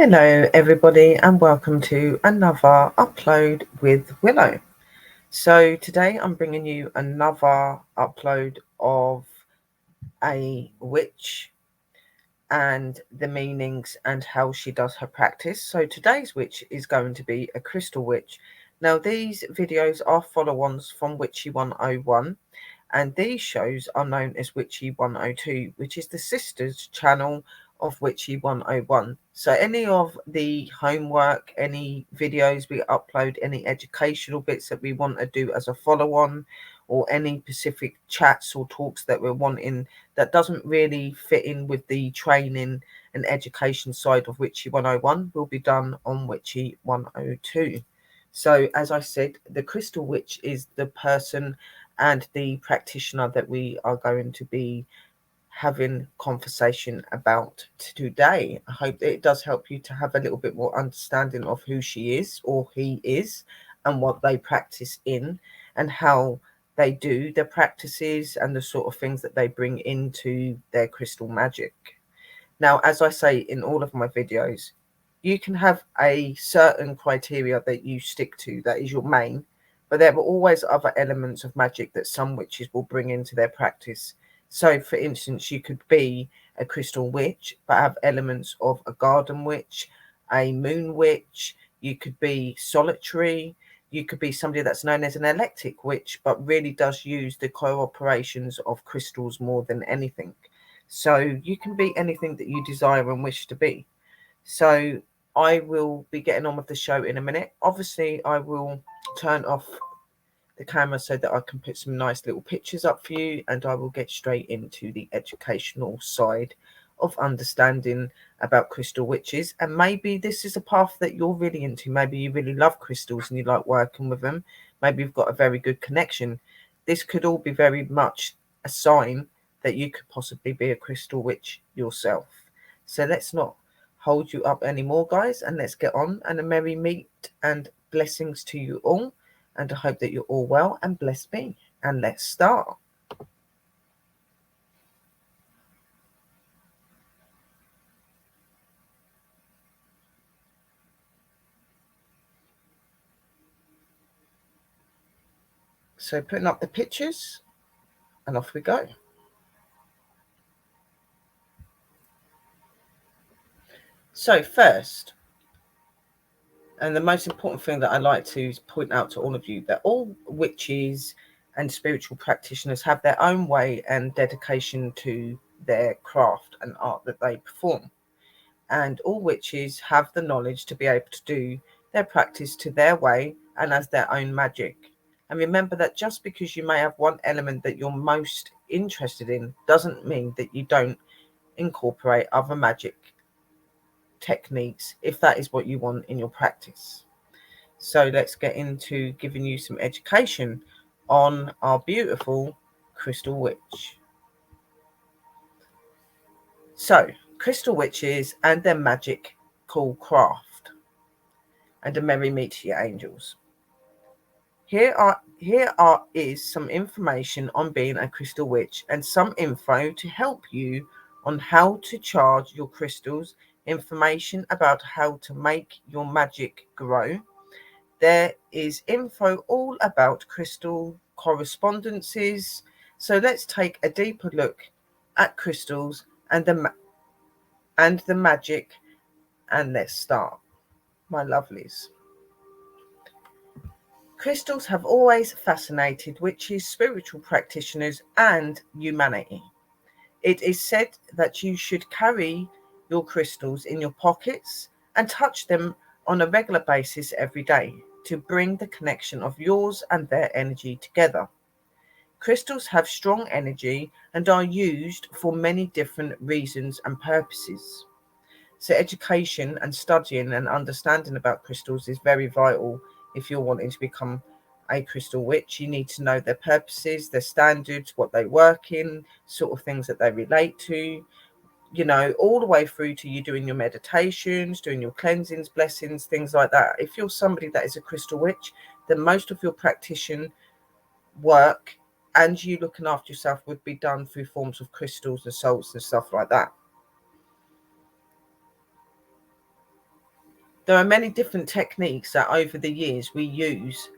Hello everybody and welcome to another upload with Willow. So today I'm bringing you another upload of a witch and the meanings and how she does her practice. So today's witch is going to be a crystal witch. Now these videos are follow-ons from Witchy 101 and these shows are known as Witchy 102, which is the sisters channel of Witchy 101. So any of the homework, any videos we upload, any educational bits that we want to do as a follow-on, or any specific chats or talks that we're wanting that doesn't really fit in with the training and education side of Witchy 101 will be done on Witchy 102. So as I said, the crystal witch is the person and the practitioner that we are going to be having conversation about today. I hope that it does help you to have a little bit more understanding of who she is or he is and what they practice in and how they do their practices and the sort of things that they bring into their crystal magic. Now, as I say in all of my videos, you can have a certain criteria that you stick to that is your main, but there are always other elements of magic that some witches will bring into their practice. So, for instance, you could be a crystal witch, but have elements of a garden witch, a moon witch. You could be solitary. You could be somebody that's known as an eclectic witch, but really does use the cooperations of crystals more than anything. So you can be anything that you desire and wish to be. So I will be getting on with the show in a minute. Obviously, I will turn off the camera so that I can put some nice little pictures up for you, and I will get straight into the educational side of understanding about crystal witches. And maybe this is a path that you're really into. Maybe you really love crystals and you like working with them. Maybe you've got a very good connection. This could all be very much a sign that you could possibly be a crystal witch yourself. So let's not hold you up anymore, guys, and let's get on. And a merry meet and blessings to you all. And I hope that you're all well and bless me. And let's start. So putting up the pictures and off we go. So first, and the most important thing that I like to point out to all of you, that all witches and spiritual practitioners have their own way and dedication to their craft and art that they perform. And all witches have the knowledge to be able to do their practice to their way and as their own magic. And remember that just because you may have one element that you're most interested in doesn't mean that you don't incorporate other magic techniques if that is what you want in your practice. So let's get into giving you some education on our beautiful crystal witch. So, crystal witches and their magical craft, and a merry meet to your angels. Here is some information on being a crystal witch and some info to help you on how to charge your crystals, information about how to make your magic grow. There is info all about crystal correspondences. So let's take a deeper look at crystals and the magic, and let's start, my lovelies. Crystals have always fascinated witches, spiritual practitioners, and humanity. It is said that you should carry your crystals in your pockets and touch them on a regular basis every day to bring the connection of yours and their energy together. Crystals have strong energy and are used for many different reasons and purposes. So education and studying and understanding about crystals is very vital if you're wanting to become a crystal witch. You need to know their purposes, their standards, what they work in, sort of things that they relate to, you know, all the way through to you doing your meditations, doing your cleansings, blessings, things like that. If you're somebody that is a crystal witch, then most of your practitioner work and you looking after yourself would be done through forms of crystals and salts and stuff like that. There are many different techniques that over the years we use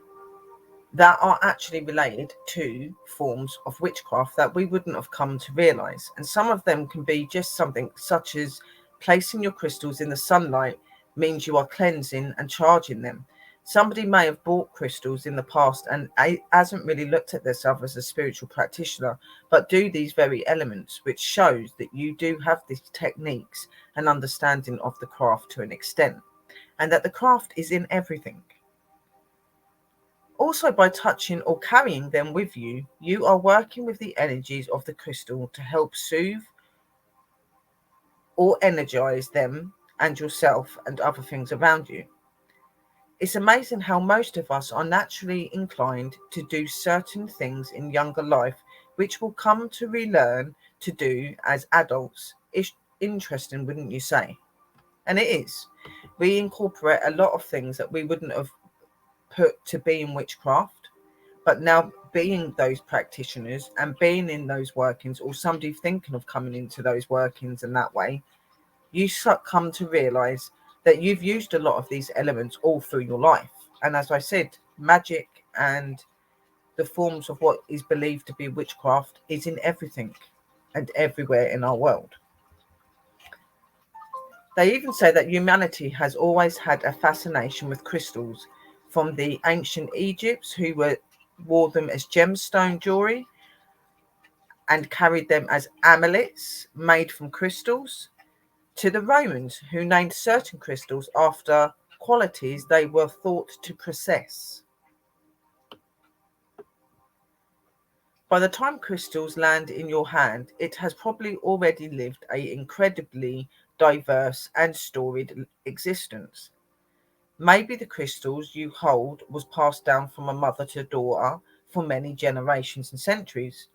that are actually related to forms of witchcraft that we wouldn't have come to realize. And some of them can be just something such as placing your crystals in the sunlight means you are cleansing and charging them. Somebody may have bought crystals in the past and hasn't really looked at themselves as a spiritual practitioner, but do these very elements, which shows that you do have these techniques and understanding of the craft to an extent, and that the craft is in everything. Also, by touching or carrying them with you, you are working with the energies of the crystal to help soothe or energize them and yourself and other things around you. It's amazing how most of us are naturally inclined to do certain things in younger life, which we'll come to relearn to do as adults. It's interesting, wouldn't you say? And it is. We incorporate a lot of things that we wouldn't have put to be in witchcraft, but now being those practitioners and being in those workings, or somebody thinking of coming into those workings in that way, you come to realize that you've used a lot of these elements all through your life. And as I said, magic and the forms of what is believed to be witchcraft is in everything and everywhere in our world. They even say that humanity has always had a fascination with crystals, from the ancient Egypts, who wore them as gemstone jewelry and carried them as amulets made from crystals, to the Romans, who named certain crystals after qualities they were thought to possess. By the time crystals land in your hand, it has probably already lived an incredibly diverse and storied existence. Maybe the crystals you hold was passed down from a mother to daughter for many generations and centuries.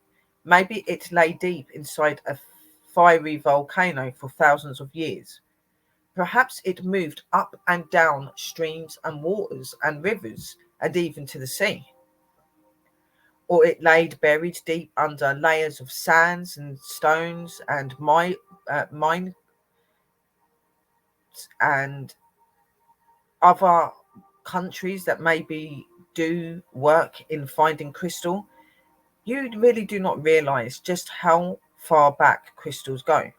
Maybe it lay deep inside a fiery volcano for thousands of years. Perhaps it moved up and down streams and waters and rivers and even to the sea. Or it laid buried deep under layers of sands and stones and mines and other countries that maybe do work in finding crystal. You really do not realize just how far back crystals go.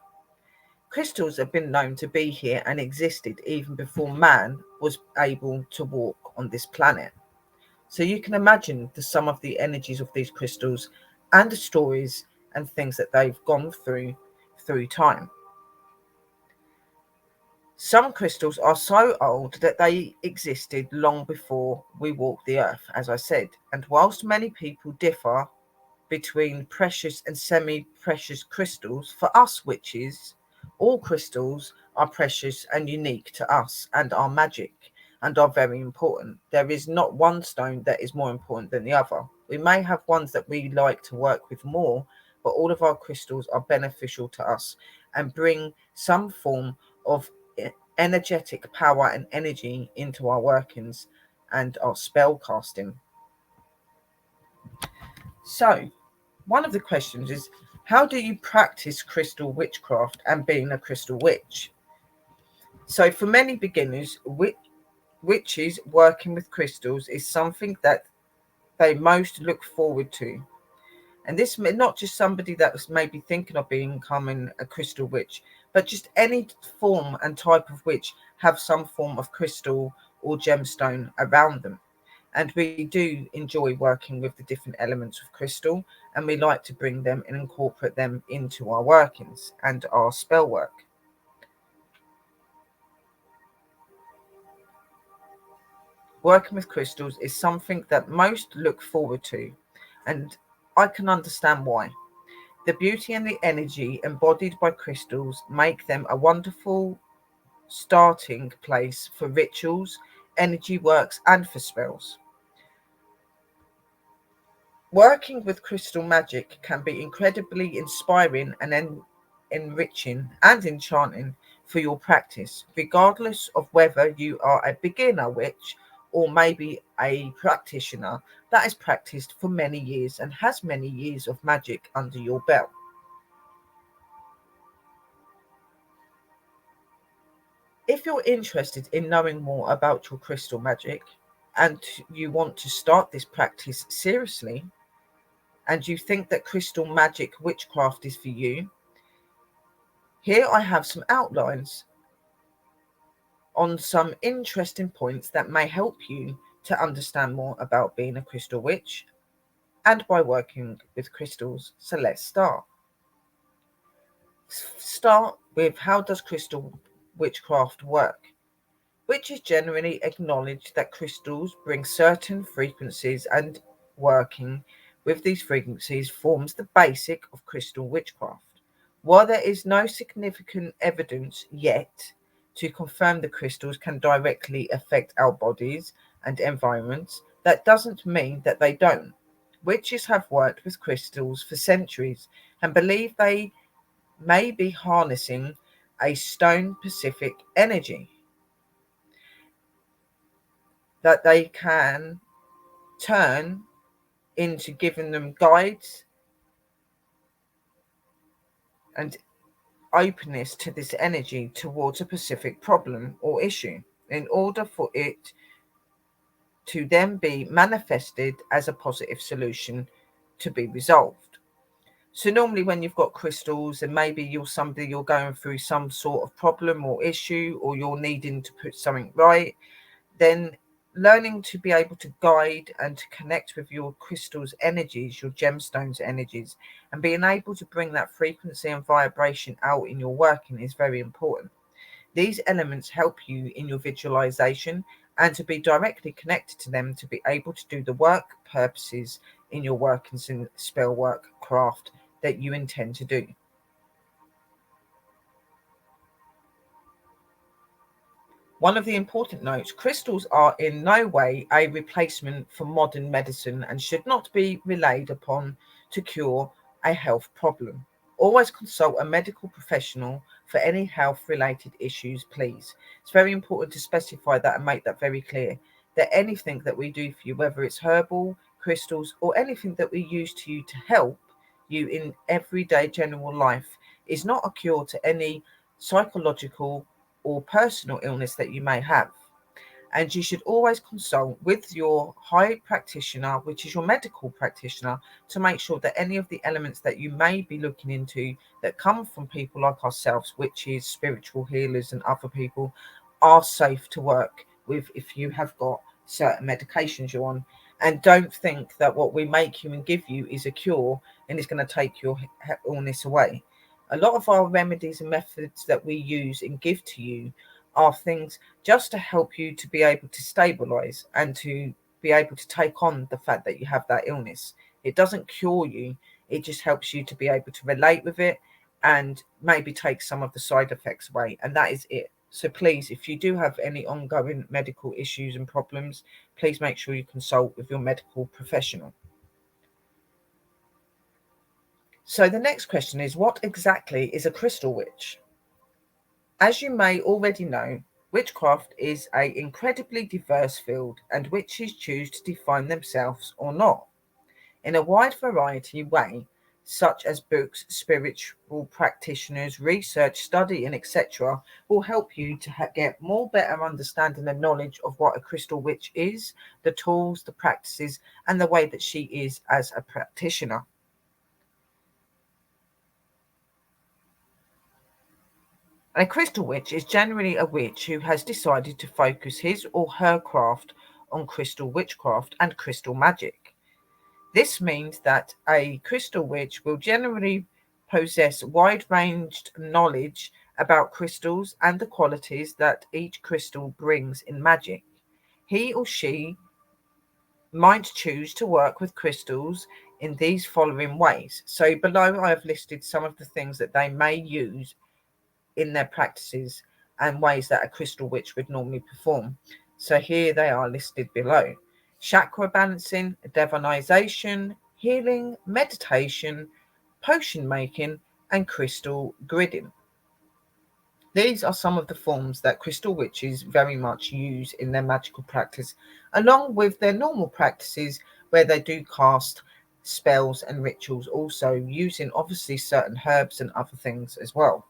Crystals have been known to be here and existed even before man was able to walk on this planet. So you can imagine some of the energies of these crystals and the stories and things that they've gone through time. Some crystals are so old that they existed long before we walked the earth, as I said. And whilst many people differ between precious and semi-precious crystals, for us witches, all crystals are precious and unique to us and are magic and are very important. There is not one stone that is more important than the other. We may have ones that we like to work with more, but all of our crystals are beneficial to us and bring some form of energetic power and energy into our workings and our spell casting. So, one of the questions is, how do you practice crystal witchcraft and being a crystal witch? So, for many beginners, witches working with crystals is something that they most look forward to. And this may not just somebody that was maybe thinking of becoming a crystal witch, but just any form and type of witch have some form of crystal or gemstone around them. And we do enjoy working with the different elements of crystal, and we like to bring them and incorporate them into our workings and our spell work. Working with crystals is something that most look forward to, and I can understand why. The beauty and the energy embodied by crystals make them a wonderful starting place for rituals, energy works, and for spells. Working with crystal magic can be incredibly inspiring and enriching and enchanting for your practice, regardless of whether you are a beginner witch or maybe a practitioner that has practiced for many years and has many years of magic under your belt. If you're interested in knowing more about your crystal magic and you want to start this practice seriously, and you think that crystal magic witchcraft is for you, here I have some outlines on some interesting points that may help you to understand more about being a crystal witch and by working with crystals. So let's start. Start with, how does crystal witchcraft work? Which is generally acknowledged that crystals bring certain frequencies, and working with these frequencies forms the basic of crystal witchcraft. While there is no significant evidence yet to confirm the crystals can directly affect our bodies and environments, that doesn't mean that they don't. Witches have worked with crystals for centuries and believe they may be harnessing a stone Pacific energy that they can turn into giving them guides and openness to this energy towards a specific problem or issue in order for it to then be manifested as a positive solution to be resolved. So normally when you've got crystals and maybe you're going through some sort of problem or issue, or you're needing to put something right, then learning to be able to guide and to connect with your crystal's energies, your gemstones energies, and being able to bring that frequency and vibration out in your working is very important. These elements help you in your visualization and to be directly connected to them to be able to do the work purposes in your workings and spell work craft that you intend to do. One of the important notes, crystals are in no way a replacement for modern medicine and should not be relied upon to cure a health problem. Always consult a medical professional for any health related issues, please. It's very important to specify that and make that very clear, that anything that we do for you, whether it's herbal, crystals, or anything that we use to you to help you in everyday general life, is not a cure to any psychological or personal illness that you may have. And you should always consult with your high practitioner, which is your medical practitioner, to make sure that any of the elements that you may be looking into that come from people like ourselves, which is spiritual healers and other people, are safe to work with if you have got certain medications you're on. And don't think that what we make you and give you is a cure and it's going to take your illness away. A lot of our remedies and methods that we use and give to you are things just to help you to be able to stabilize and to be able to take on the fact that you have that illness. It doesn't cure you, it just helps you to be able to relate with it and maybe take some of the side effects away. And that is it. So please, if you do have any ongoing medical issues and problems, please make sure you consult with your medical professional. So the next question is, what exactly is a crystal witch? As you may already know, witchcraft is an incredibly diverse field, and witches choose to define themselves or not in a wide variety way, such as books, spiritual practitioners, research, study, and etc., will help you to get more better understanding and knowledge of what a crystal witch is, the tools, the practices, and the way that she is as a practitioner. A crystal witch is generally a witch who has decided to focus his or her craft on crystal witchcraft and crystal magic. This means that a crystal witch will generally possess wide-ranged knowledge about crystals and the qualities that each crystal brings in magic. He or she might choose to work with crystals in these following ways. So below I have listed some of the things that they may use in their practices and ways that a crystal witch would normally perform. So here they are listed below: chakra balancing, divinization, healing, meditation, potion making, and crystal gridding. These are some of the forms that crystal witches very much use in their magical practice, along with their normal practices where they do cast spells and rituals, also using obviously certain herbs and other things as well.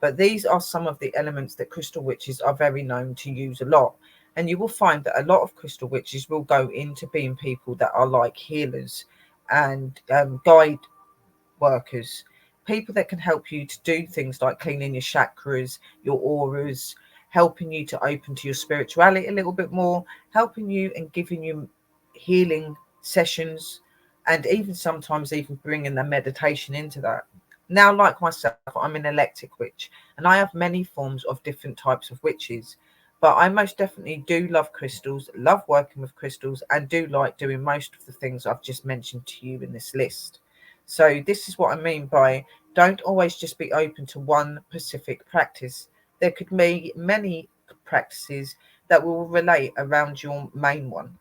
But these are some of the elements that crystal witches are very known to use a lot. And you will find that a lot of crystal witches will go into being people that are like healers and guide workers, people that can help you to do things like cleaning your chakras, your auras, helping you to open to your spirituality a little bit more, helping you and giving you healing sessions, and even sometimes even bringing the meditation into that. Now, like myself, I'm an eclectic witch, and I have many forms of different types of witches. But I most definitely do love crystals, love working with crystals, and do like doing most of the things I've just mentioned to you in this list. So this is what I mean by don't always just be open to one specific practice. There could be many practices that will relate around your main one.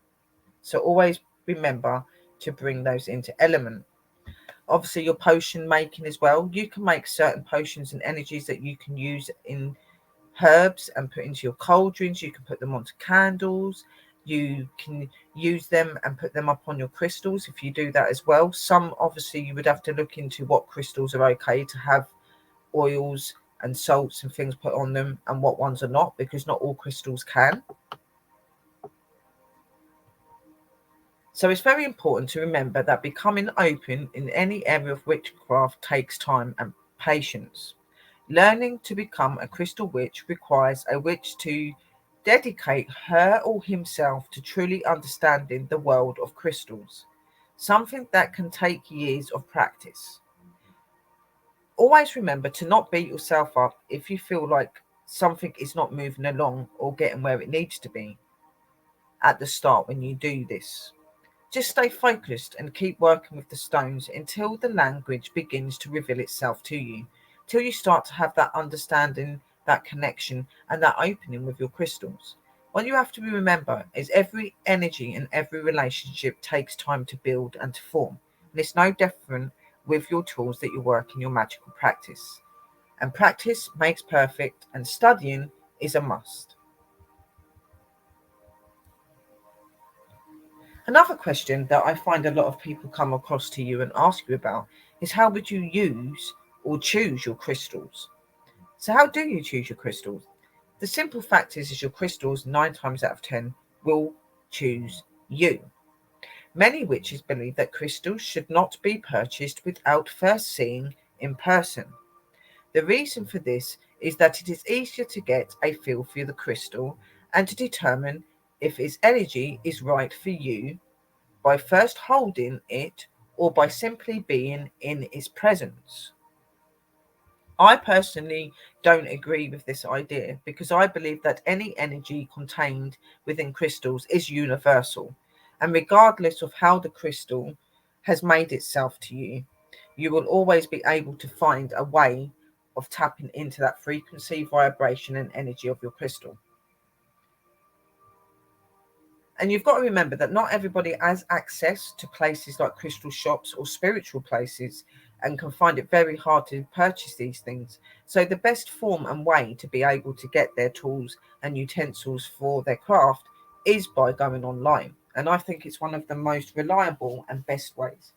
So always remember to bring those into element. Obviously, your potion making as well. You can make certain potions and energies that you can use in herbs and put into your cauldrons. You can put them onto candles. You can use them and put them up on your crystals if you do that as well. Some, obviously, you would have to look into what crystals are okay to have oils and salts and things put on them and what ones are not, because not all crystals can. So it's very important to remember that becoming open in any area of witchcraft takes time and patience. Learning to become a crystal witch requires a witch to dedicate her or himself to truly understanding the world of crystals, something that can take years of practice. Always remember to not beat yourself up if you feel like something is not moving along or getting where it needs to be at the start when you do this. Just stay focused and keep working with the stones until the language begins to reveal itself to you, till you start to have that understanding, that connection, and that opening with your crystals. What you have to remember is every energy and every relationship takes time to build and to form. And it's no different with your tools that you work in your magical practice. And practice makes perfect, and studying is a must. Another question that I find a lot of people come across to you and ask you about is how would you use or choose your crystals? So how do you choose your crystals? The simple fact is your crystals 9 times out of 10 will choose you. Many witches believe that crystals should not be purchased without first seeing in person. The reason for this is that it is easier to get a feel for the crystal and to determine if its energy is right for you by first holding it or by simply being in its presence. I personally don't agree with this idea because I believe that any energy contained within crystals is universal, and regardless of how the crystal has made itself to you, you will always be able to find a way of tapping into that frequency, vibration, and energy of your crystal. And you've got to remember that not everybody has access to places like crystal shops or spiritual places and can find it very hard to purchase these things. So the best form and way to be able to get their tools and utensils for their craft is by going online. And I think it's one of the most reliable and best ways.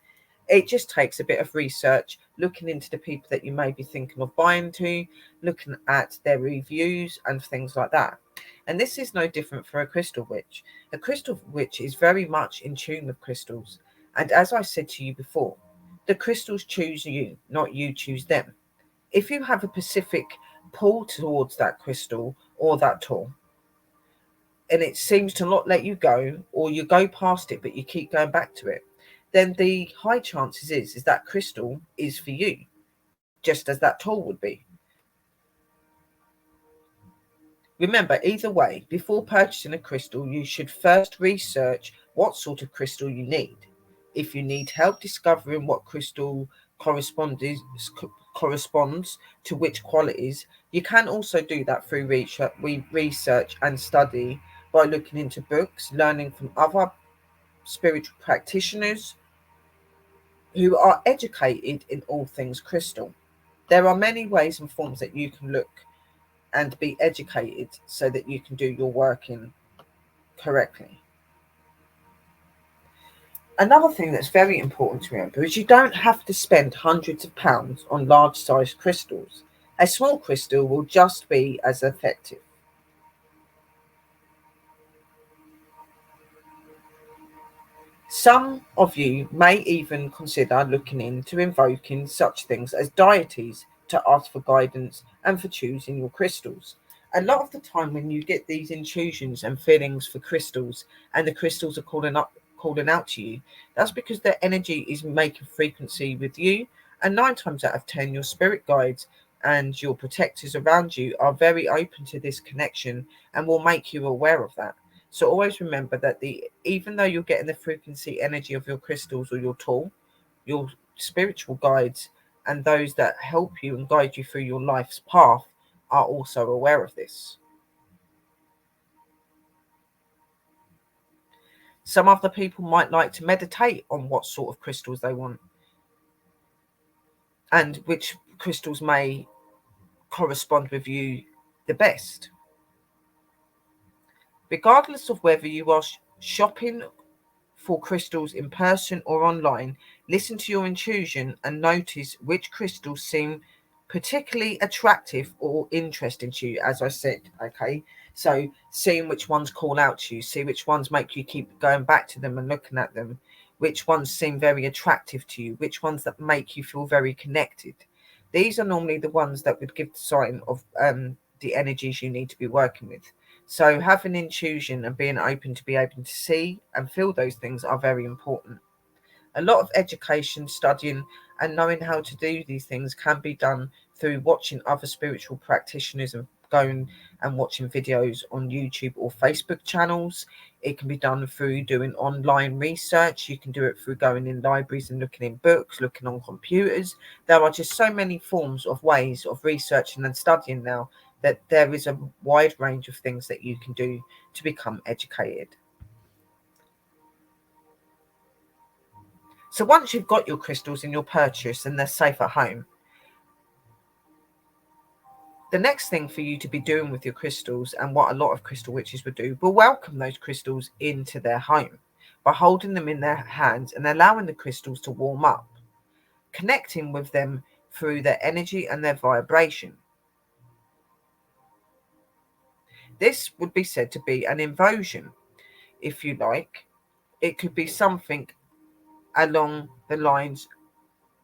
It just takes a bit of research, looking into the people that you may be thinking of buying to, looking at their reviews and things like that. And this is no different for a crystal witch. A crystal witch is very much in tune with crystals. And as I said to you before, the crystals choose you, not you choose them. If you have a specific pull towards that crystal or that tool, and it seems to not let you go, or you go past it but you keep going back to it, then the high chances is that crystal is for you, just as that tool would be. Remember, either way, before purchasing a crystal, you should first research what sort of crystal you need. If you need help discovering what crystal corresponds to which qualities, you can also do that through research and study by looking into books, learning from other spiritual practitioners who are educated in all things crystal. There are many ways and forms that you can look and be educated so that you can do your working correctly. Another thing that's very important to remember is you don't have to spend hundreds of pounds on large sized crystals. A small crystal will just be as effective. Some of you may even consider looking into invoking such things as deities to ask for guidance and for choosing your crystals. A lot of the time when you get these intrusions and feelings for crystals and the crystals are calling out to you, that's because their energy is making frequency with you, and 9 times out of 10 your spirit guides and your protectors around you are very open to this connection and will make you aware of that. So always remember that even though you're getting the frequency energy of your crystals or your tool, your spiritual guides and those that help you and guide you through your life's path are also aware of this. Some other people might like to meditate on what sort of crystals they want and which crystals may correspond with you the best. Regardless of whether you are shopping for crystals in person or online, listen to your intuition and notice which crystals seem particularly attractive or interesting to you, as I said. Okay, so seeing which ones call out to you, see which ones make you keep going back to them and looking at them, which ones seem very attractive to you, which ones that make you feel very connected. These are normally the ones that would give the sign of the energies you need to be working with. So having intuition and being open to be able to see and feel those things are very important. A lot of education, studying, and knowing how to do these things can be done through watching other spiritual practitioners and going and watching videos on YouTube or Facebook channels. It can be done through doing online research. You can do it through going in libraries and looking in books, looking on computers. There are just so many forms of ways of researching and studying now that there is a wide range of things that you can do to become educated. So once you've got your crystals in your purchase and they're safe at home, the next thing for you to be doing with your crystals, and what a lot of crystal witches would do, will welcome those crystals into their home by holding them in their hands and allowing the crystals to warm up, connecting with them through their energy and their vibration. This would be said to be an invocation, if you like. It could be something along the lines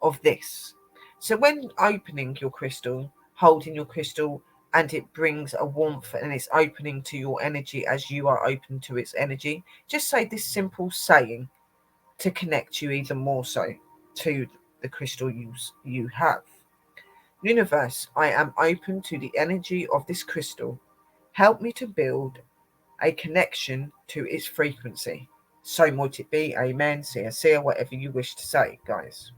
of this. So when opening your crystal, holding your crystal, and it brings a warmth and it's opening to your energy as you are open to its energy, just say this simple saying to connect you even more so to the crystal you have. Universe, I am open to the energy of this crystal. Help me to build a connection to its frequency. So might it be. Amen. See, whatever you wish to say, guys.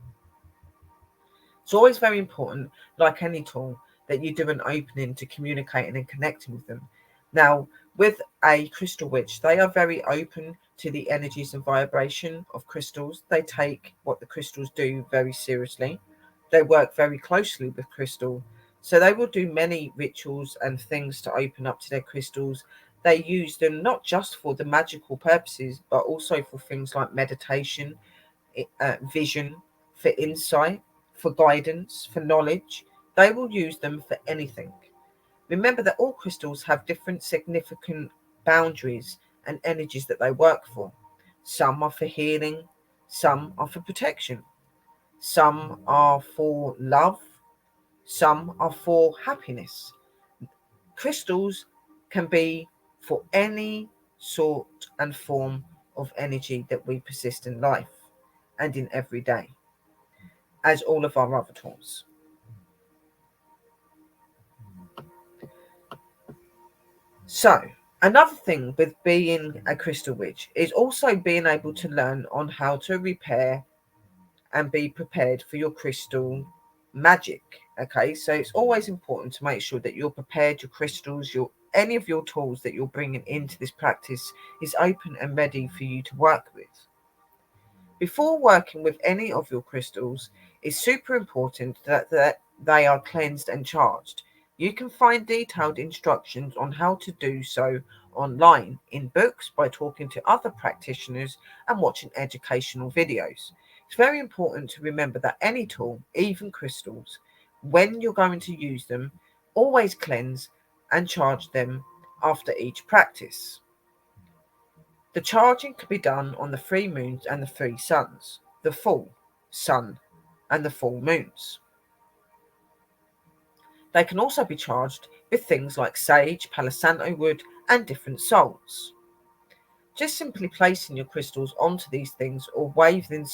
It's always very important, like any tool, that you do an opening to communicating and connecting with them. Now, with a crystal witch, they are very open to the energies and vibration of crystals. They take what the crystals do very seriously. They work very closely with crystal. So they will do many rituals and things to open up to their crystals. They use them not just for the magical purposes, but also for things like meditation, vision, for insight, for guidance, for knowledge. They will use them for anything. Remember that all crystals have different significant boundaries and energies that they work for. Some are for healing, some are for protection, some are for love, some are for happiness. Crystals can be for any sort and form of energy that we persist in life and in every day, as all of our other tools. So, another thing with being a crystal witch is also being able to learn on how to repair and be prepared for your crystal magic. Okay, so it's always important to make sure that you're prepared, your crystals, any of your tools that you're bringing into this practice is open and ready for you to work with. Before working with any of your crystals, it's super important that they are cleansed and charged. You can find detailed instructions on how to do so online, in books, by talking to other practitioners and watching educational videos. It's very important to remember that any tool, even crystals, when you're going to use them, always cleanse and charge them after each practice. The charging can be done on the 3 moons and the 3 suns, the full sun and the full moons. They can also be charged with things like sage, Palo Santo wood, and different salts. Just simply placing your crystals onto these things or waving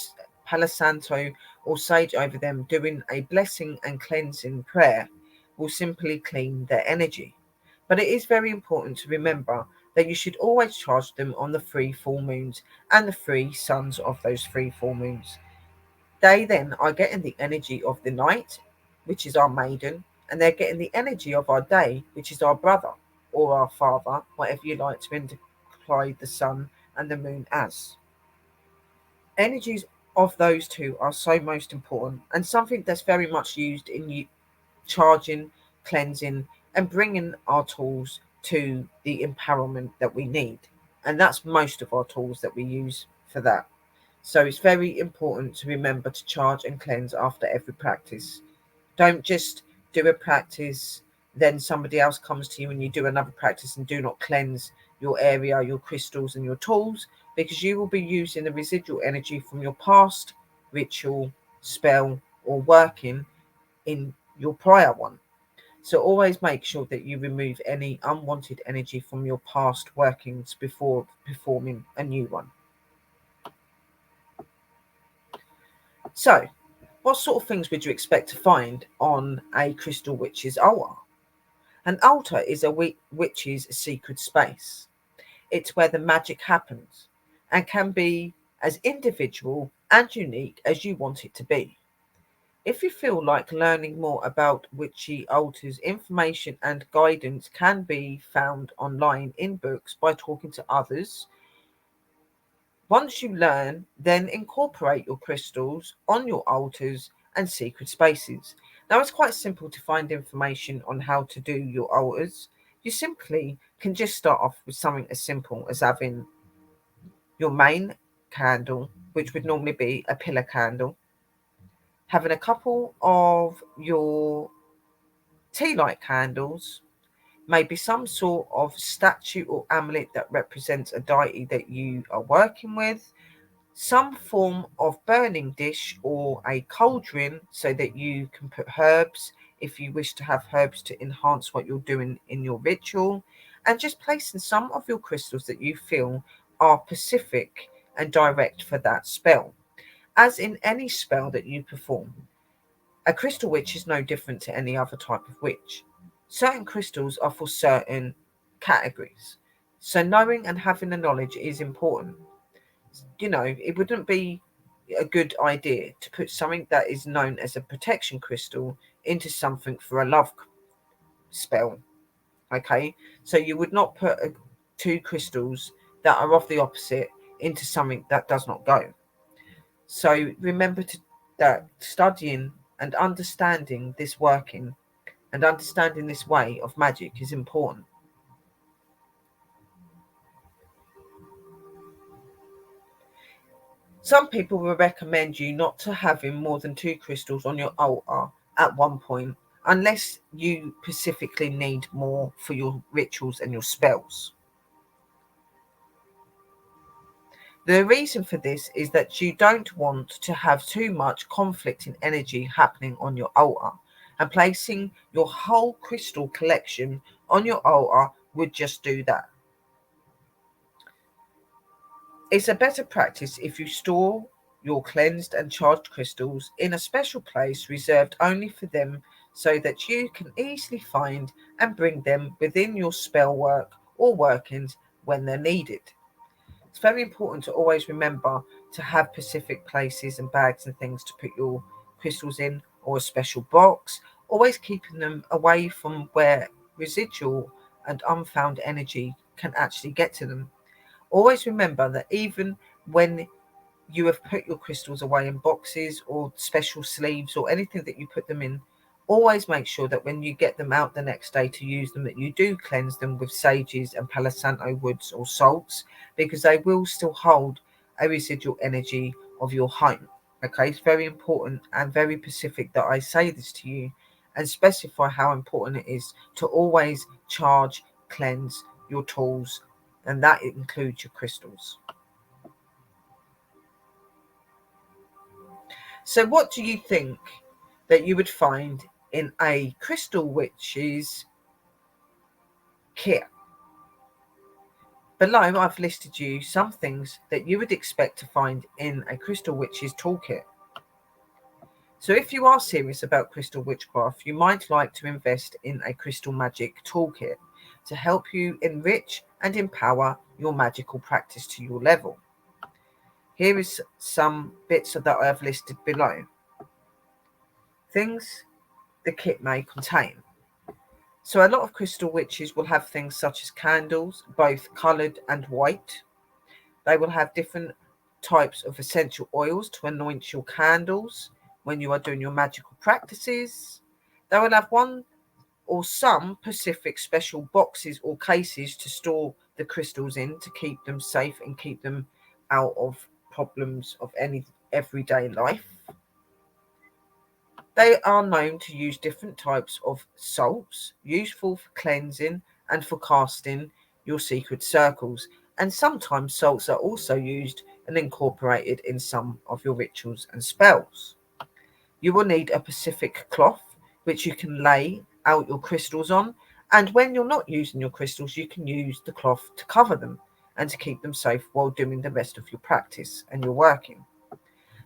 Palo Santo or sage over them, doing a blessing and cleansing prayer, will simply clean their energy. But it is very important to remember that you should always charge them on the 3 full moons and the 3 suns of those 3 full moons. They then are getting the energy of the night, which is our maiden, and they're getting the energy of our day, which is our brother or our father, whatever you like to imply the sun and the moon as. Energies of those two are so most important, and something that's very much used in charging, cleansing, and bringing our tools to the empowerment that we need. And that's most of our tools that we use for that. So it's very important to remember to charge and cleanse after every practice. Don't just do a practice, then somebody else comes to you and you do another practice and do not cleanse your area, your crystals and your tools, because you will be using the residual energy from your past ritual, spell, or working in your prior one. So always make sure that you remove any unwanted energy from your past workings before performing a new one. So, what sort of things would you expect to find on a crystal witch's altar? An altar is a witch's secret space. It's where the magic happens and can be as individual and unique as you want it to be. If you feel like learning more about witchy altars, information and guidance can be found online in books by talking to others. Once you learn, then incorporate your crystals on your altars and secret spaces. Now, it's quite simple to find information on how to do your altars. You simply can just start off with something as simple as having your main candle, which would normally be a pillar candle, having a couple of your tea light candles, maybe some sort of statue or amulet that represents a deity that you are working with, some form of burning dish or a cauldron so that you can put herbs if you wish to have herbs to enhance what you're doing in your ritual, and just placing some of your crystals that you feel are specific and direct for that spell. As in any spell that you perform, a crystal witch is no different to any other type of witch. Certain crystals are for certain categories. So knowing and having the knowledge is important. It wouldn't be a good idea to put something that is known as a protection crystal into something for a love spell. Okay, so you would not put two crystals that are of the opposite into something that does not go. So remember that studying and understanding this working and understanding this way of magic is important. Some people will recommend you not to having more than 2 crystals on your altar at one point, unless you specifically need more for your rituals and your spells. The reason for this is that you don't want to have too much conflicting energy happening on your altar, and placing your whole crystal collection on your altar would just do that. It's a better practice if you store your cleansed and charged crystals in a special place reserved only for them, so that you can easily find and bring them within your spell work or workings when they're needed. It's very important to always remember to have specific places and bags and things to put your crystals in, or a special box, always keeping them away from where residual and unfound energy can actually get to them. Always remember that even when you have put your crystals away in boxes or special sleeves or anything that you put them in, always make sure that when you get them out the next day to use them, that you do cleanse them with sages and Palo Santo woods or salts, because they will still hold a residual energy of your home. Okay, it's very important and very specific that I say this to you, and specify how important it is to always charge, cleanse your tools, and that includes your crystals. So what do you think that you would find in a Crystal Witch's kit? Below, I've listed you some things that you would expect to find in a Crystal Witch's toolkit. So if you are serious about crystal witchcraft, you might like to invest in a crystal magic toolkit to help you enrich and empower your magical practice to your level. Here is some bits that I have listed below. Things the kit may contain. So a lot of crystal witches will have things such as candles, both coloured and white. They will have different types of essential oils to anoint your candles when you are doing your magical practices. They will have one or some specific special boxes or cases to store the crystals in to keep them safe and keep them out of problems of any everyday life. They are known to use different types of salts, useful for cleansing and for casting your secret circles. And sometimes salts are also used and incorporated in some of your rituals and spells. You will need a specific cloth which you can lay out your crystals on. And when you're not using your crystals, you can use the cloth to cover them and to keep them safe while doing the rest of your practice and your working.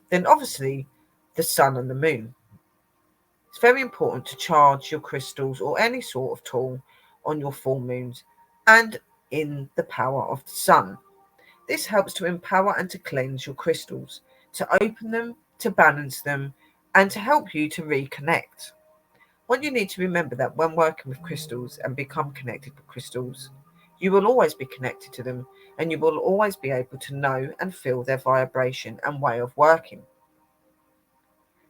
Then obviously the sun and the moon. It's very important to charge your crystals or any sort of tool on your full moons and in the power of the sun. This helps to empower and to cleanse your crystals, to open them, to balance them, and to help you to reconnect. What you need to remember that when working with crystals and become connected with crystals, you will always be connected to them and you will always be able to know and feel their vibration and way of working.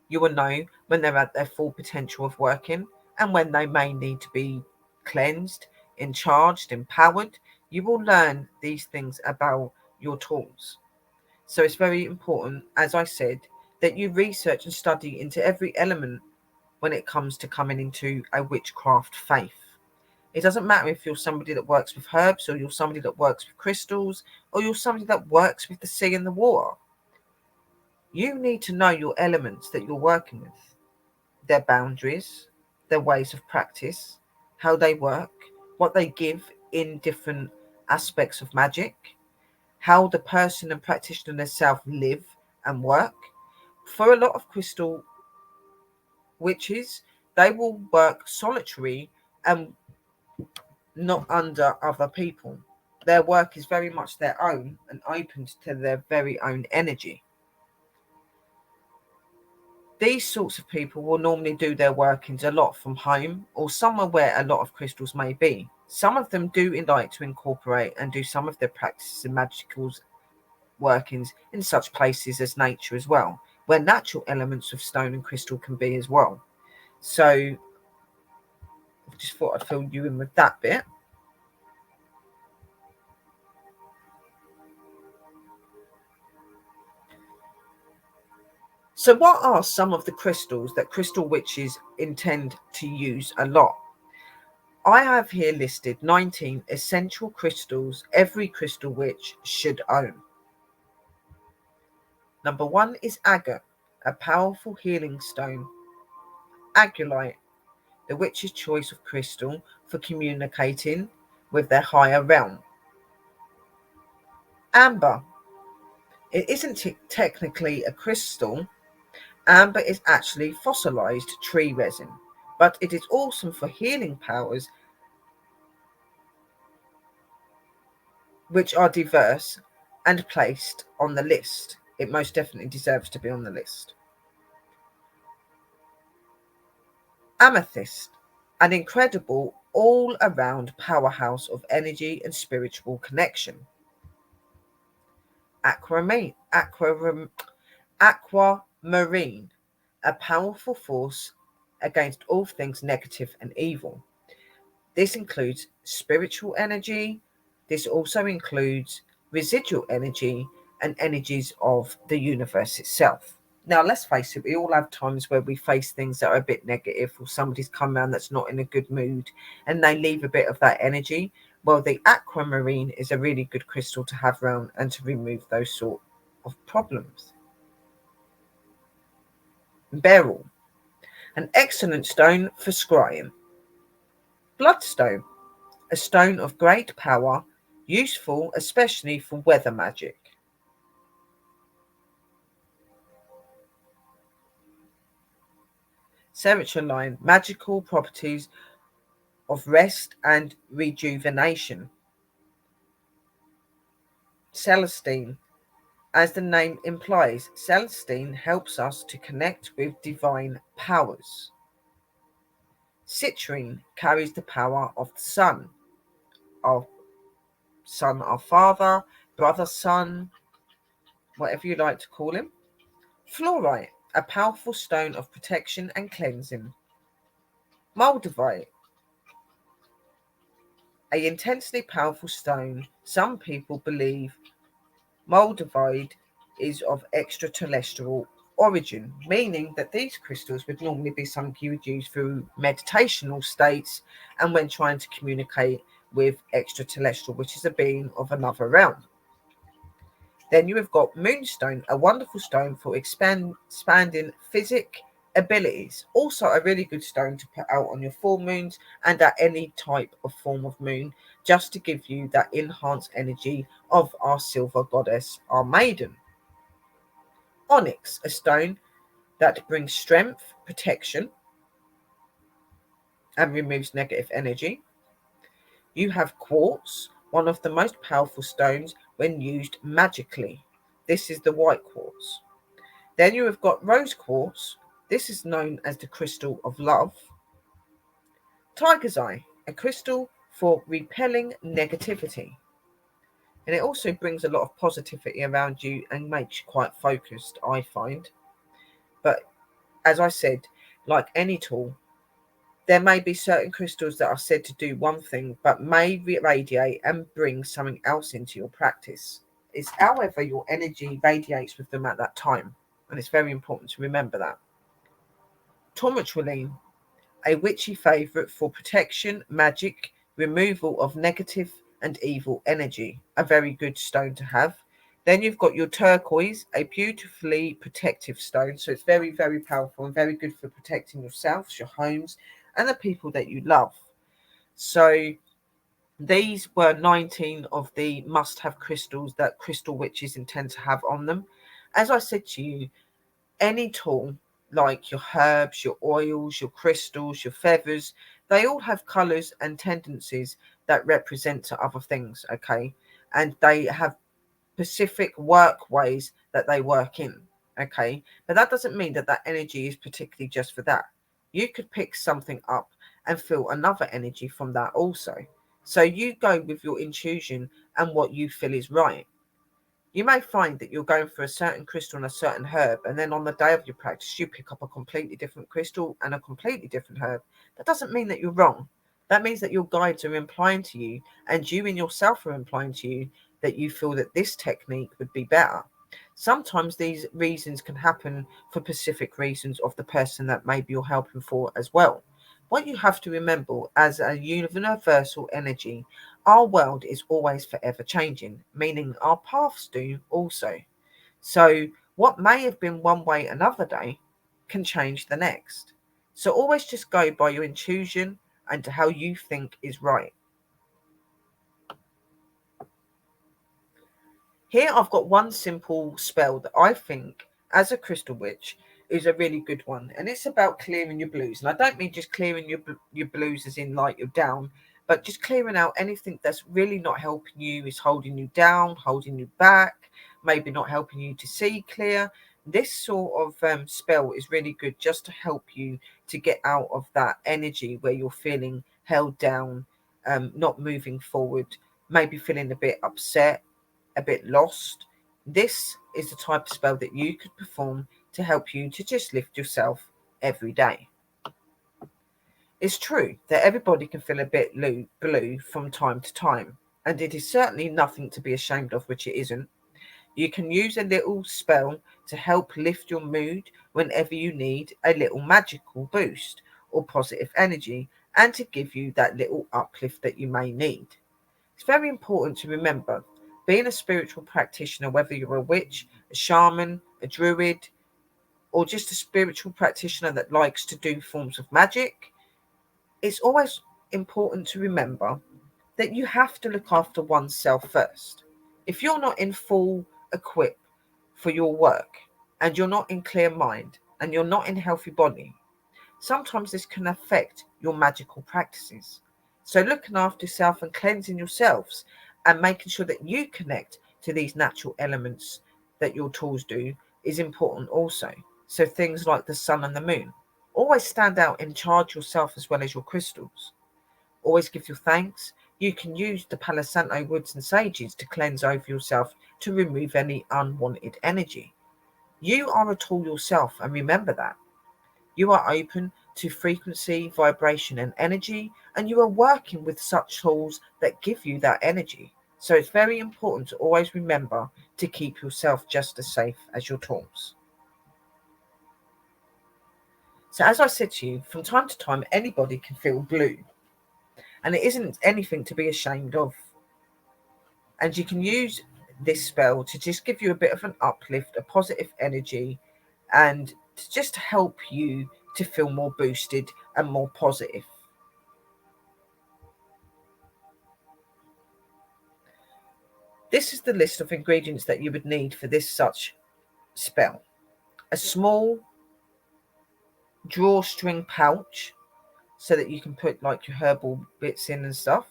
You will know when they're at their full potential of working and when they may need to be cleansed, charged, empowered. You will learn these things about your tools. So it's very important, as I said, that you research and study into every element when it comes to coming into a witchcraft faith. It doesn't matter if you're somebody that works with herbs or you're somebody that works with crystals or you're somebody that works with the sea and the water. You need to know your elements that you're working with, their boundaries, their ways of practice, how they work, what they give in different aspects of magic, how the person and practitioner themselves live and work. For a lot of crystal witches, they will work solitary and not under other people. Their work is very much their own and open to their very own energy. These sorts of people will normally do their workings a lot from home or somewhere where a lot of crystals may be. Some of them do like to incorporate and do some of their practices and magical workings in such places as nature as well, where natural elements of stone and crystal can be as well. So I just thought I'd fill you in with that bit. So what are some of the crystals that crystal witches intend to use a lot? I have here listed 19 essential crystals every crystal witch should own. Number 1 is agate, a powerful healing stone. Agulite, the witch's choice of crystal for communicating with their higher realm. Amber, it isn't technically a crystal. Amber is actually fossilized tree resin, but it is awesome for healing powers which are diverse and placed on the list. It most definitely deserves to be on the list. Amethyst, an incredible all-around powerhouse of energy and spiritual connection. Aquamarine, a powerful force against all things negative and evil. This includes spiritual energy. This also includes residual energy and energies of the universe itself. Now, let's face it, we all have times where we face things that are a bit negative, or somebody's come around that's not in a good mood and they leave a bit of that energy. Well, the aquamarine is a really good crystal to have around and to remove those sort of problems. Beryl, an excellent stone for scrying. Bloodstone, a stone of great power, useful especially for weather magic. Sertraline, magical properties of rest and rejuvenation. Celestine, as the name implies, Celestine helps us to connect with divine powers. Citrine carries the power of the sun, our our father, brother, sun, whatever you like to call him. Fluorite, a powerful stone of protection and cleansing. Moldavite, an intensely powerful stone. Some people believe Moldavite is of extraterrestrial origin, meaning that these crystals would normally be something you would use through meditational states and when trying to communicate with extraterrestrial, which is a being of another realm. Then you have got Moonstone, a wonderful stone for expanding physic abilities. Also a really good stone to put out on your full moons and at any type of form of moon, just to give you that enhanced energy of our silver goddess, our maiden. Onyx, a stone that brings strength, protection, and removes negative energy. You have quartz, one of the most powerful stones when used magically. This is the white quartz. Then you have got rose quartz. This is known as the crystal of love. Tiger's eye, a crystal for repelling negativity. And it also brings a lot of positivity around you and makes you quite focused, I find. But as I said, like any tool, there may be certain crystals that are said to do one thing, but may radiate and bring something else into your practice. It's however your energy radiates with them at that time. And it's very important to remember that. Tourmaline, a witchy favourite for protection, magic, removal of negative and evil energy. A very good stone to have. Then you've got your turquoise, a beautifully protective stone. So it's very, very powerful and very good for protecting yourselves, your homes, and the people that you love. So these were 19 of the must-have crystals that crystal witches intend to have on them. As I said to you, any tool, like your herbs, your oils, your crystals, your feathers, they all have colours and tendencies that represent to other things, okay? And they have specific work ways that they work in, okay? But that doesn't mean that that energy is particularly just for that. You could pick something up and feel another energy from that also. So you go with your intuition and what you feel is right. You may find that you're going for a certain crystal and a certain herb, and then on the day of your practice, you pick up a completely different crystal and a completely different herb. That doesn't mean that you're wrong. That means that your guides are implying to you, and you in yourself are implying to you, that you feel that this technique would be better. Sometimes these reasons can happen for specific reasons of the person that maybe you're helping for as well. What you have to remember as a universal energy, our world is always forever changing, meaning our paths do also. So what may have been one way another day can change the next. So always just go by your intuition and how you think is right. Here I've got one simple spell that I think, as a crystal witch, is a really good one, and it's about clearing your blues. And I don't mean just clearing your blues as in like you're down, but just clearing out anything that's really not helping you, is holding you down, holding you back, maybe not helping you to see clear. This sort of spell is really good just to help you to get out of that energy where you're feeling held down, not moving forward, maybe feeling a bit upset, a bit lost. This is the type of spell that you could perform to help you to just lift yourself every day. It's true that everybody can feel a bit blue from time to time, and it is certainly nothing to be ashamed of, which it isn't. You can use a little spell to help lift your mood whenever you need a little magical boost or positive energy, and to give you that little uplift that you may need. It's very important to remember, being a spiritual practitioner, whether you're a witch, a shaman, a druid, or just a spiritual practitioner that likes to do forms of magic, it's always important to remember that you have to look after oneself first. If you're not in full equip for your work, and you're not in clear mind, and you're not in healthy body, sometimes this can affect your magical practices. So looking after yourself and cleansing yourselves and making sure that you connect to these natural elements that your tools do is important also. So things like the sun and the moon. Always stand out and charge yourself as well as your crystals. Always give your thanks. You can use the Palo Santo woods and sages to cleanse over yourself to remove any unwanted energy. You are a tool yourself, and remember that. You are open to frequency, vibration, and energy, and you are working with such tools that give you that energy. So it's very important to always remember to keep yourself just as safe as your tools. So as I said to you, from time to time, anybody can feel blue, and it isn't anything to be ashamed of. And you can use this spell to just give you a bit of an uplift, a positive energy, and to just help you to feel more boosted and more positive. This is the list of ingredients that you would need for this such spell. A small drawstring pouch so that you can put like your herbal bits in and stuff.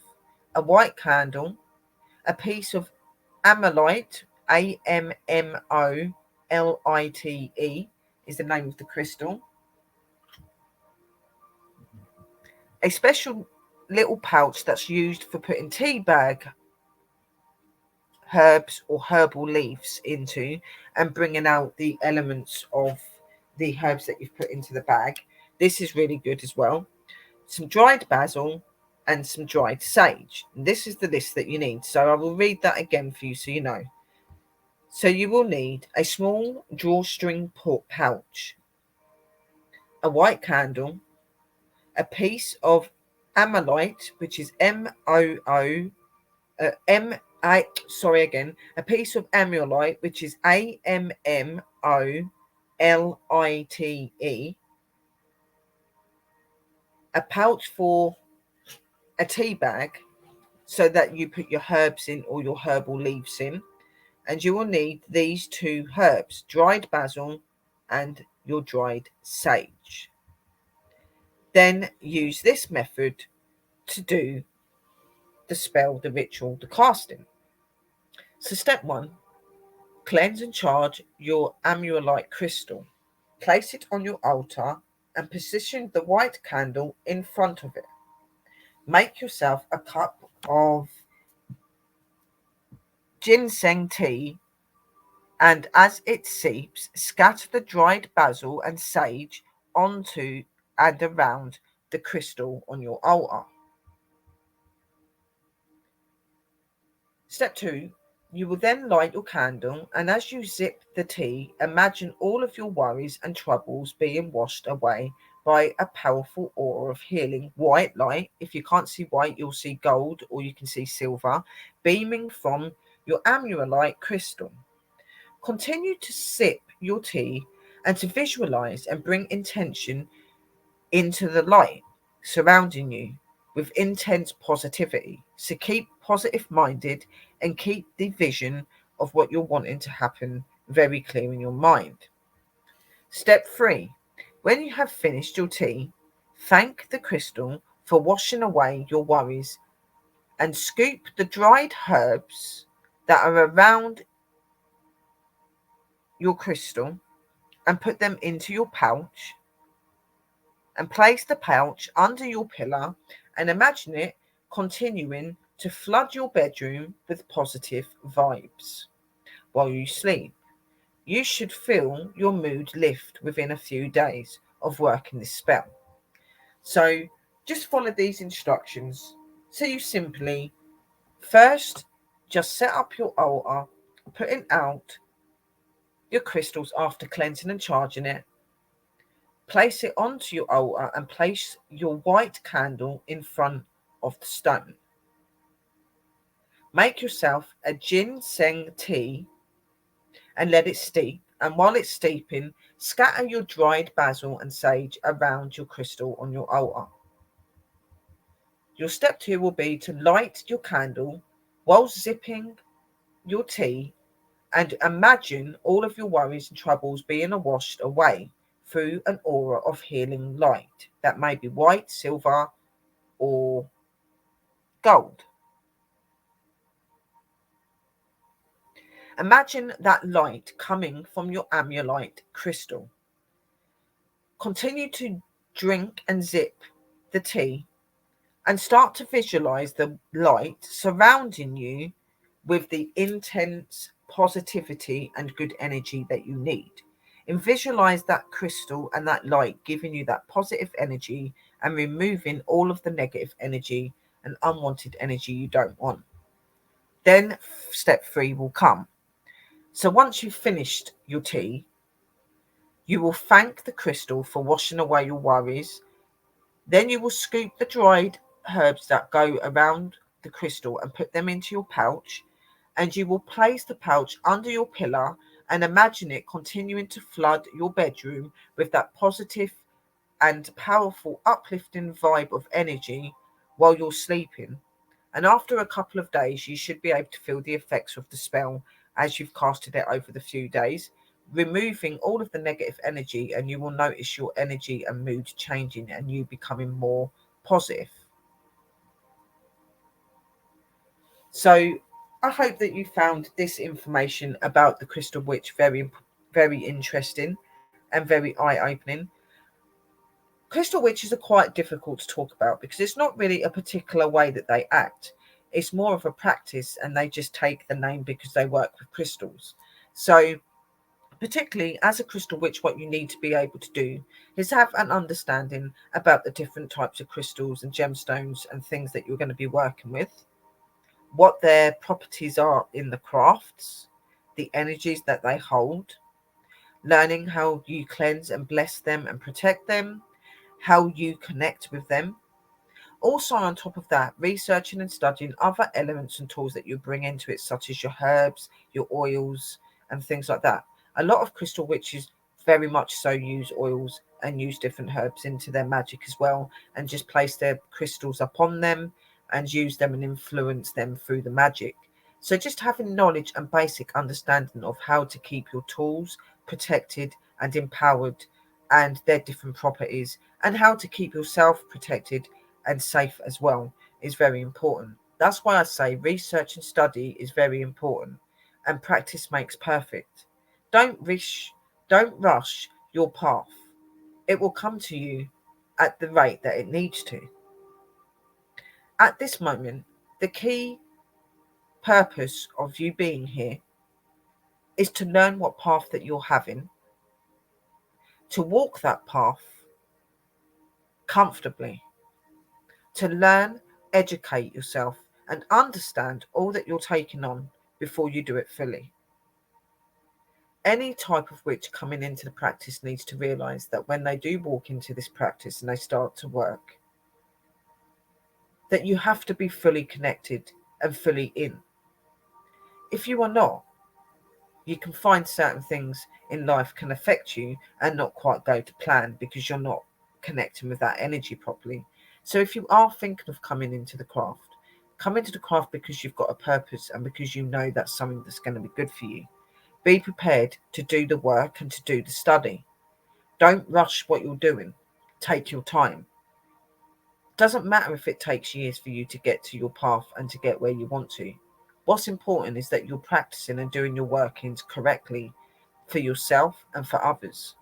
A white candle, a piece of ammonite, AMMOLITE is the name of the crystal. A special little pouch that's used for putting tea bag herbs or herbal leaves into and bringing out the elements of the herbs that you've put into the bag. This is really good as well. Some dried basil and some dried sage. And this is the list that you need. So I will read that again for you so you know. So you will need a small drawstring pouch, a white candle, a piece of ammonite, which is a piece of ammonite, which is AMMOLITE, a pouch for a tea bag so that you put your herbs in or your herbal leaves in, and you will need these two herbs, dried basil and your dried sage. Then use this method to do the spell, the ritual, the casting. So step 1, cleanse and charge your amulite crystal. Place it on your altar and position the white candle in front of it. Make yourself a cup of ginseng tea, and as it seeps, scatter the dried basil and sage onto and around the crystal on your altar. Step 2, you will then light your candle, and as you sip the tea, imagine all of your worries and troubles being washed away by a powerful aura of healing white light. If you can't see white, you'll see gold or you can see silver beaming from your amulite crystal. Continue to sip your tea and to visualize and bring intention into the light surrounding you with intense positivity. So keep positive minded and keep the vision of what you're wanting to happen very clear in your mind. Step 3, when you have finished your tea, thank the crystal for washing away your worries and scoop the dried herbs that are around your crystal and put them into your pouch, and place the pouch under your pillow and imagine it continuing to flood your bedroom with positive vibes while you sleep. You should feel your mood lift within a few days of working this spell. So just follow these instructions. So you simply first just set up your altar putting out your crystals after cleansing and charging it. Place it onto your altar and place your white candle in front of the stone. Make yourself a ginseng tea and let it steep. And while it's steeping, scatter your dried basil and sage around your crystal on your altar. Your step 2 will be to light your candle while sipping your tea and imagine all of your worries and troubles being washed away through an aura of healing light that may be white, silver, or gold. Imagine that light coming from your amulite crystal. Continue to drink and sip the tea and start to visualize the light surrounding you with the intense positivity and good energy that you need. And visualize that crystal and that light giving you that positive energy and removing all of the negative energy and unwanted energy you don't want. Then step 3 will come. So once you've finished your tea, you will thank the crystal for washing away your worries. Then you will scoop the dried herbs that go around the crystal and put them into your pouch. And you will place the pouch under your pillow and imagine it continuing to flood your bedroom with that positive and powerful uplifting vibe of energy while you're sleeping. And after a couple of days, you should be able to feel the effects of the spell as you've casted it over the few days, removing all of the negative energy, and you will notice your energy and mood changing and you becoming more positive. So I hope that you found this information about the Crystal Witch very, very interesting and very eye-opening. Crystal witches are quite difficult to talk about because it's not really a particular way that they act. It's more of a practice, and they just take the name because they work with crystals. So particularly as a crystal witch, what you need to be able to do is have an understanding about the different types of crystals and gemstones and things that you're going to be working with, what their properties are in the crafts, the energies that they hold, learning how you cleanse and bless them and protect them, how you connect with them. Also, on top of that, researching and studying other elements and tools that you bring into it, such as your herbs, your oils, and things like that. A lot of crystal witches very much so use oils and use different herbs into their magic as well, and just place their crystals upon them and use them and influence them through the magic. So just having knowledge and basic understanding of how to keep your tools protected and empowered and their different properties, and how to keep yourself protected and safe as well, is very important. That's why I say research and study is very important, and practice makes perfect. Don't rush your path. It will come to you at the rate that it needs to. At this moment, the key purpose of you being here is to learn what path that you're having, to walk that path comfortably, to learn, educate yourself, and understand all that you're taking on before you do it fully. Any type of witch coming into the practice needs to realize that when they do walk into this practice and they start to work, that you have to be fully connected and fully in. If you are not, you can find certain things in life can affect you and not quite go to plan because you're not connecting with that energy properly. So if you are thinking of coming into the craft, come into the craft because you've got a purpose and because you know that's something that's going to be good for you. Be prepared to do the work and to do the study. Don't rush what you're doing. Take your time. Doesn't matter if it takes years for you to get to your path and to get where you want to. What's important is that you're practicing and doing your workings correctly for yourself and for others.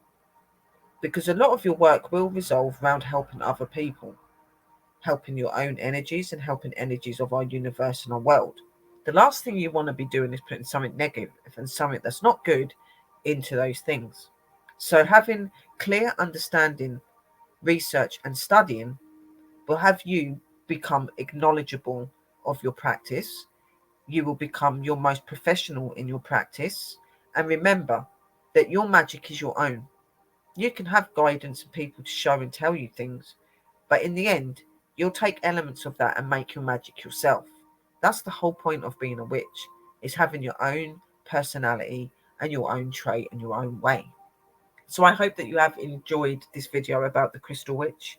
Because a lot of your work will resolve around helping other people, helping your own energies and helping energies of our universe and our world. The last thing you want to be doing is putting something negative and something that's not good into those things. So having clear understanding, research and studying will have you become knowledgeable of your practice, you will become your most professional in your practice. And remember that your magic is your own. You can have guidance and people to show and tell you things, but in the end, you'll take elements of that and make your magic yourself. That's the whole point of being a witch, is having your own personality and your own trait and your own way. So I hope that you have enjoyed this video about the Crystal Witch.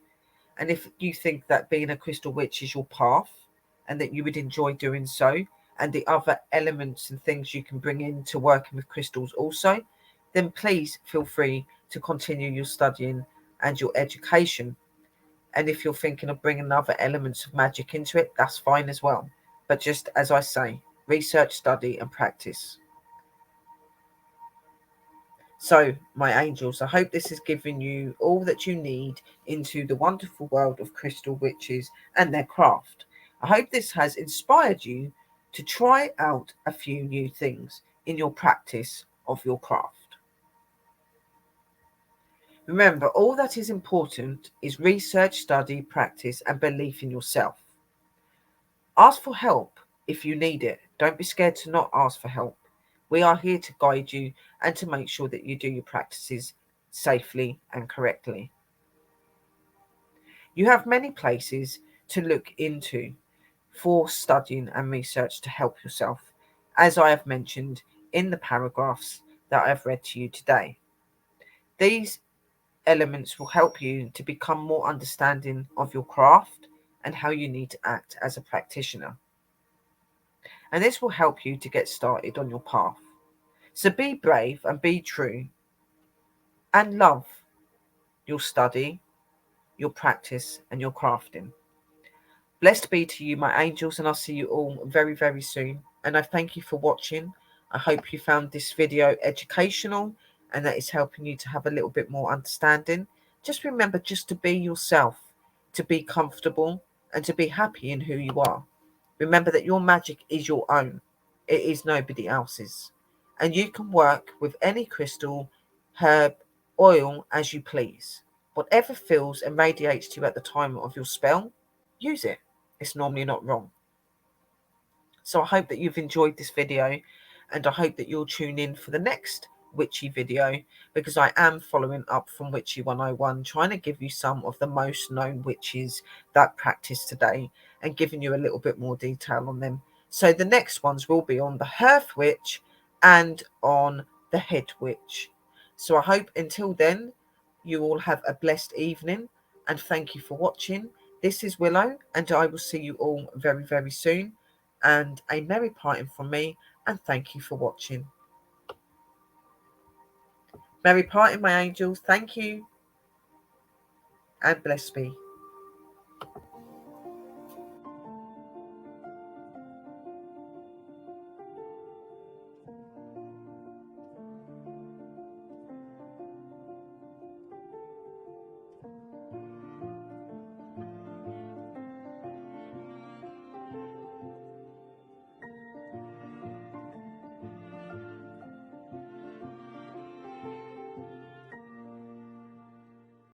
And if you think that being a Crystal Witch is your path and that you would enjoy doing so, and the other elements and things you can bring into working with crystals also, then please feel free to continue your studying and your education. And if you're thinking of bringing other elements of magic into it, that's fine as well. But just as I say, research, study, and practice. So, my angels, I hope this has given you all that you need into the wonderful world of crystal witches and their craft. I hope this has inspired you to try out a few new things in your practice of your craft. Remember, all that is important is research, study, practice, and belief in yourself. Ask for help if you need it. Don't be scared to not ask for help. We are here to guide you and to make sure that you do your practices safely and correctly. You have many places to look into for studying and research to help yourself, as I have mentioned in the paragraphs that I've read to you today. These elements will help you to become more understanding of your craft and how you need to act as a practitioner. And this will help you to get started on your path. So be brave and be true and love your study, your practice, and your crafting. Blessed be to you, my angels, and I'll see you all very, very soon. And I thank you for watching. I hope you found this video educational and that it's helping you to have a little bit more understanding. Just remember just to be yourself, to be comfortable, and to be happy in who you are. Remember that your magic is your own. It is nobody else's. And you can work with any crystal, herb, oil as you please. Whatever feels and radiates to you at the time of your spell, use it. It's normally not wrong. So I hope that you've enjoyed this video, and I hope that you'll tune in for the next witchy video, because I am following up from Witchy 101, trying to give you some of the most known witches that practice today and giving you a little bit more detail on them. So the next ones will be on the Hearth Witch and on the Head Witch. So I hope until then you all have a blessed evening, and thank you for watching. This is Willow, and I will see you all very, very soon. And a merry parting from me, and thank you for watching. Merry parting, my angels. Thank you, and bless me.